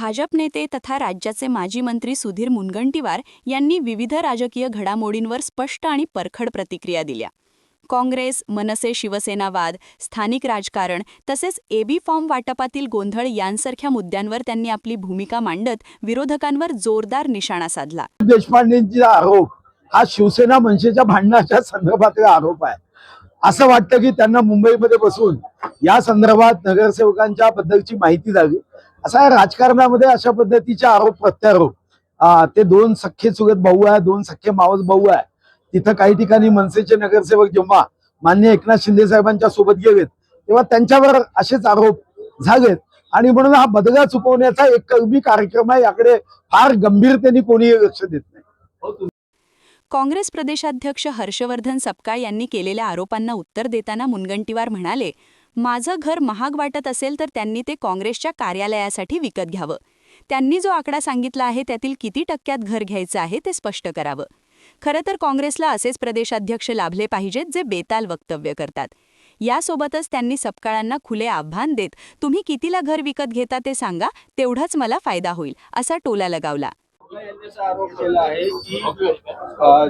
भाजप नेते तथा राज्याचे माजी मंत्री सुधीर मुनगंटीवार यांनी विविध राजकीय घडामोडींवर स्पष्ट आणि परखड प्रतिक्रिया दिल्या. काँग्रेस, मनसे, शिवसेना वाद, स्थानिक राजकारण तसेच एबी फॉर्म वाटपातील गोंधळ यांसारख्या मुद्द्यांवर त्यांनी आपली भूमिका मांडत विरोधकांवर जोरदार निशाणा साधला. देशपांडेंचा आरोप हा शिवसेना मनसेच्या भांडणाच्या संदर्भातला आरोप आहे. असं वाटतं की त्यांना मुंबईमध्ये बसून या संदर्भात नगरसेवकांच्या बद्दलची माहिती द्यावी. असा राजकारणामध्ये अशा पद्धतीचे आरोप प्रत्यारोप, ते दोन सख्खे चुलत भाऊ आहे, दोन सख्खे मावस भाऊ आहे. तिथं काही ठिकाणी मनसेचे नगरसेवक जेव्हा माननीय एकनाथ शिंदे साहेबांच्या सोबत गेलेत तेव्हा त्यांच्यावर असेच आरोप झालेत आणि म्हणून हा बदला चुकवण्याचा एक कलमी कार्यक्रम आहे. याकडे फार गंभीरतेने कोणीही लक्ष देत नाही. काँग्रेस प्रदेशाध्यक्ष हर्षवर्धन सपकाळ यांनी केलेल्या आरोपांना उत्तर देताना मुनगंटीवार म्हणाले, माझं घर महाग वाटत असेल तर त्यांनी ते काँग्रेसच्या कार्यालयासाठी विकत घ्यावं. त्यांनी जो आकडा सांगितला आहे त्यातील किती टक्क्यात घर घ्यायचं आहे ते स्पष्ट करावं. खरं तर काँग्रेसला असेच प्रदेशाध्यक्ष लाभले पाहिजेत जे बेताल वक्तव्य करतात. यासोबतच त्यांनी सपकाळांना खुले आव्हान देत तुम्ही कितीला घर विकत घेता ते सांगा, तेवढाच मला फायदा होईल असा टोला लगावला. आरोप केला आहे की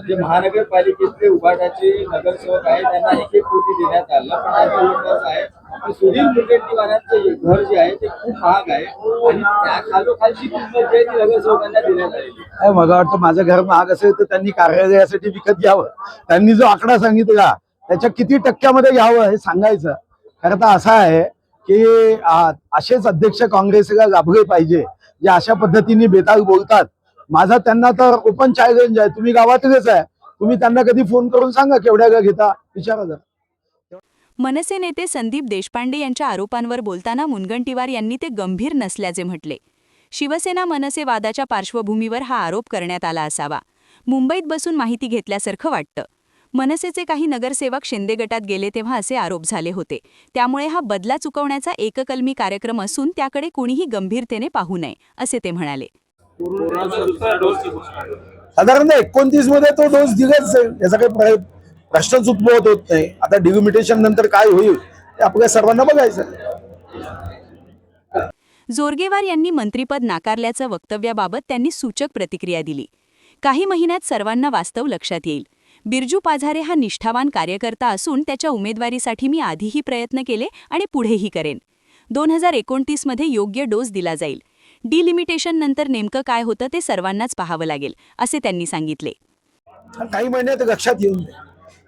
जे महानगरपालिकेतले उभाटाचे नगरसेवक आहेत त्यांना 1-1 कोटी देण्यात आलं, पण त्याचा विश्वास आहे की सुधीर मुनगंटीवारांचे घर जे आहे ते खूप महाग आहे आणि त्या खालोखालची किंमत जी आहे ती नगरसेवकांना देण्यात आली. मला वाटतं माझं घर महाग असेल तर त्यांनी कार्यालयासाठी विकत घ्यावं. त्यांनी जो आकडा सांगितला त्याच्या किती टक्क्यामध्ये घ्यावं हे सांगायचं. खरं तर असं आहे की असेच अध्यक्ष काँग्रेसला लाभले पाहिजे जे अशा पद्धतीने बेताल बोलतात. माझा त्यांना तर ओपन चॅलेंज आहे, तुम्ही गावातलेच आहे, तुम्ही त्यांना कधी फोन करून सांगा केवढ्या घेता, विचारा जरा. मनसे नेते संदीप देशपांडे यांच्या आरोपांवर बोलताना मुनगंटीवार यांनी ते गंभीर नसल्याचे म्हटले. शिवसेना मनसे वादाच्या पार्श्वभूमीवर हा आरोप करण्यात आला असावा. मुंबईत बसून माहिती घेतल्यासारखं वाटतं. मनसेचे काही नगरसेवक शिंदे गटात गेले तेव्हा असे आरोप झाले होते. त्यामुळे हा बदला चुकवण्याचा एककलमी कार्यक्रम असून त्याकडे कुणीही गंभीरतेने पाहू नये असे ते म्हणाले. साधारण 29 मध्ये तो डोस दिलाच आहे, याचा काही प्रश्नच उद्भवत होत नाही. आता डिलिमिटेशन नंतर काय होईल ते आपल्या सर्वांना बघायचं. जोरगेवार यांनी मंत्रीपद नाकारल्याचं वक्तव्याबाबत त्यांनी सूचक प्रतिक्रिया दिली. काही महिन्यात सर्वांना वास्तव लक्षात येईल. बिरजू पाझारे हा निष्ठावान कार्यकर्ता असून त्याच्या उमेदवारीसाठी मी आधीही प्रयत्न केले आणि पुढेही करेन. 2029 मध्ये योग्य डोस दिला जाईल. डिलिमिटेशन नंतर नेमकं काय होतं ते सर्वांनाच पाहावं लागेल असे त्यांनी सांगितले. काही महिन्यात लक्षात येऊन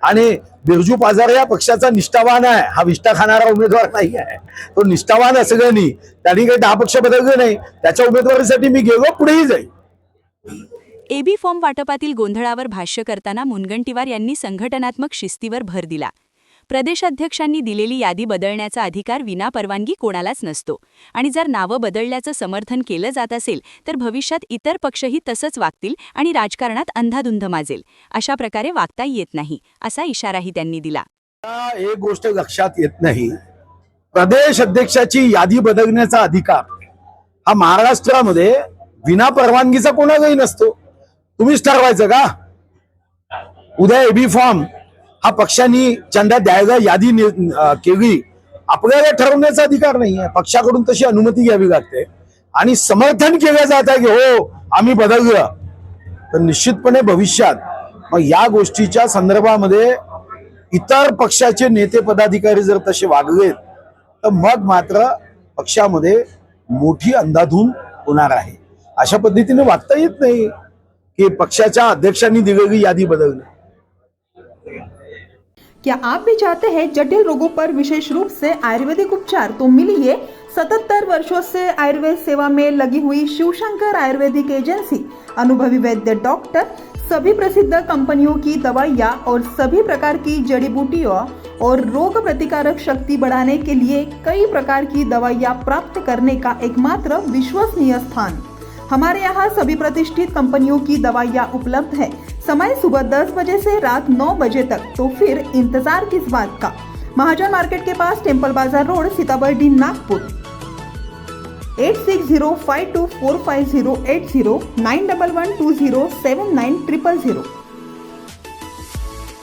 आणि बिरजू पाझारे या पक्षाचा निष्ठावान आहे, हा विष्ठा खाणारा उमेदवार नाही आहे. तो निष्ठावान असं नाही, त्यांनी काही 10 पक्ष बदलले नाही. त्याच्या उमेदवारीसाठी मी गेलो, पुढेही जाईल. एबी फॉर्म वाटपातील गोंधळावर भाष्य करताना मुनगंटीवार यांनी संघटनात्मक शिस्तीवर भर दिला. प्रदेशाध्यक्षांनी दिलेली यादी बदलण्याचा अधिकार विनापरवानगी कोणालाच नसतो आणि जर नावं बदलल्याचं समर्थन केलं जात असेल तर भविष्यात इतर पक्षही तसंच वागतील आणि राजकारणात अंधाधुंद माजेल. अशा प्रकारे वागता येत नाही असा इशाराही त्यांनी दिला. एक गोष्ट लक्षात येत नाही, प्रदेश अध्यक्षाची यादी बदलण्याचा अधिकार हा महाराष्ट्रामध्ये विनापरवानगीचा कोणालाही नसतो. तुम्हीच ठरवायचं का? उद्या एबी फॉर्म हा पक्षांनी चंदा द्यायला यादी केली, आपल्याला ठरवण्याचा अधिकार नाही आहे. पक्षाकडून तशी अनुमती घ्यावी लागते आणि समर्थन केलं जात आहे की हो आम्ही बदललं, तर निश्चितपणे भविष्यात मग या गोष्टीच्या संदर्भामध्ये इतर पक्षाचे नेते पदाधिकारी जर तसे वागले तर मग मात्र पक्षामध्ये मोठी अंधाधुंद होणार आहे. अशा पद्धतीने वागता येत नाही की पक्षाच्या अध्यक्षांनी दिलेली यादी बदलणे. क्या आप भी चाहते हैं जटिल रोगों पर विशेष रूप से आयुर्वेदिक उपचार? तो मिलिए 77 वर्षों से आयुर्वेद सेवा में लगी हुई शिवशंकर आयुर्वेदिक एजेंसी, अनुभवी वैद्य डॉक्टर, सभी प्रसिद्ध कंपनियों की दवाइयाँ और सभी प्रकार की जड़ी बूटियों और रोग प्रतिकारक शक्ति बढ़ाने के लिए कई प्रकार की दवाइयाँ प्राप्त करने का एकमात्र विश्वसनीय स्थान. हमारे यहाँ सभी प्रतिष्ठित कंपनियों की दवाइयाँ उपलब्ध है. समय सुबह 10 बजे से रात 9 बजे तक. तो फिर इंतजार किस बात का? महाजन मार्केट के पास, टेम्पल बाजार रोड, सीताबर्डी, नागपुर. 8605245080 9112079000.